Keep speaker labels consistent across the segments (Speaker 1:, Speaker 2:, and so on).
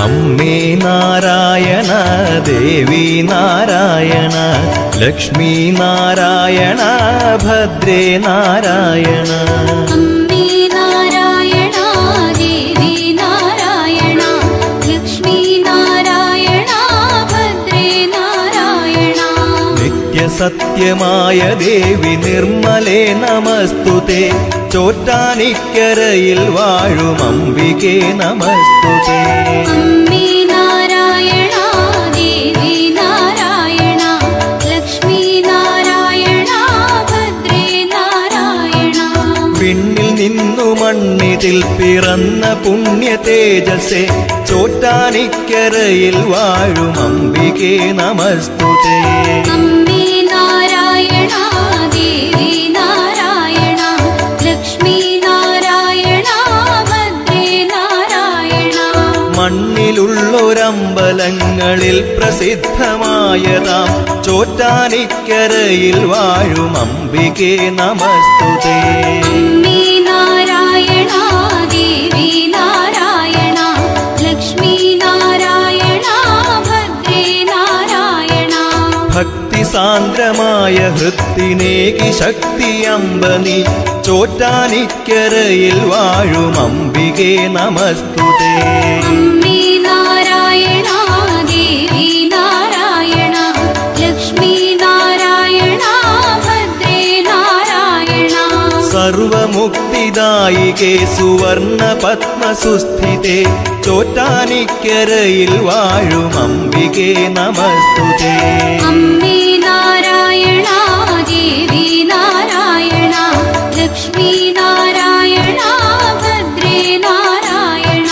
Speaker 1: അമ്മേ നാരായണ, ദേവി നാരായണ, ലക്ഷ്മി നാരായണ, ഭദ്രേ നാരായണ.
Speaker 2: അമ്മേ നാരായണ, ദേവി നാരായണ, ലക്ഷ്മി നാരായണ, ഭദ്രേ നാരായണ.
Speaker 1: നിത്യസത്യമായ ദേവി നിർമ്മലേ നമസ്തുതേ. ചോറ്റാനിക്കരയിൽ വാഴും അംബികേ നമസ്തുതേ.
Speaker 2: അമ്മേ നാരായണ, ദേവി നാരായണ, ലക്ഷ്മി നാരായണ, ഭദ്രേ നാരായണ.
Speaker 1: പിന്നിൽ നിന്നു മണ്ണിതിൽ പിറന്ന പുണ്യ തേജസ്സേ. ചോറ്റാനിക്കരയിൽ വാഴും അംബികേ നമസ്തുതേ.
Speaker 2: അമ്മേ നാരായണ, ദേവി നാരായണ, ലക്ഷ്മി നാരായണ, ഭദ്രേ നാരായണ.
Speaker 1: മണ്ണിലുള്ളൊരമ്പലങ്ങളിൽ പ്രസിദ്ധമായതാം ചോറ്റാനിക്കരയിൽ വാഴും അംബികേ നമസ്തുതേ.
Speaker 2: അമ്മേ നാരായണ, ദേവി നാരായണ, ലക്ഷ്മി നാരായണ, ഭദ്രേ നാരായണ.
Speaker 1: ഭക്തി സാന്ദ്രമായ ഹൃത്തിനേകി ശക്തി അമ്പനി. ചോറ്റാനിക്കരയിൽ വാഴും അംബികേ നമസ്തുതേ.
Speaker 2: അമ്മേ നാരായണ, ദേവി നാരായണ, ലക്ഷ്മി നാരായണ, ഭദ്രേ നാരായണ.
Speaker 1: സർവമുക്തിദായികേ സുവർണ പത്മസുസ്ഥിതേ. ചോറ്റാനിക്കരയിൽ വാഴും അംബികേ നമസ്തുതേ.
Speaker 2: അമ്മേ നാരായണ, ദേവി നാരായണ, ലക്ഷ്മി നാരായണ, ഭദ്രേ നാരായണ.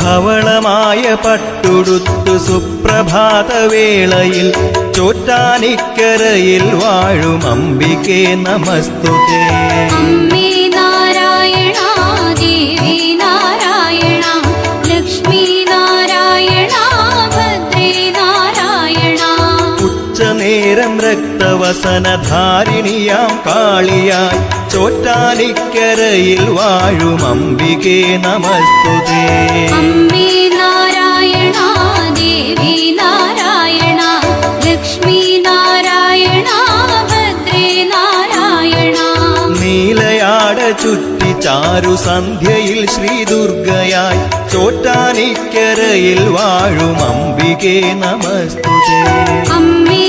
Speaker 1: ധവളമായ പട്ടുടുത്തു സുപ്രഭാതവേളയിൽ ചോറ്റാനിക്കരയിൽ വാഴും അംബികേ നമസ്തുതേ.
Speaker 2: അമ്മേ നാരായണ, ദേവി നാരായണ, ലക്ഷ്മി നാരായണ, ഭദ്രേ നാരായണ.
Speaker 1: ഉച്ചനേരം രക്തവസനധാരിണിയാം കാളിയായി ചോറ്റാനിക്കരയിൽ വാഴും അംബികേ നമസ്തുതേ.
Speaker 2: അമ്മേ നാരായണ, ദേവി നാരായണ, ലക്ഷ്മി നാരായണ, ഭദ്രേ നാരായണ.
Speaker 1: നീലയാട ചുറ്റി ചാരു സന്ധ്യയിൽ ശ്രീദുർഗയായി ചോറ്റാനിക്കരയിൽ വാഴും അംബികേ നമസ്തുതേ.
Speaker 2: അമ്മേ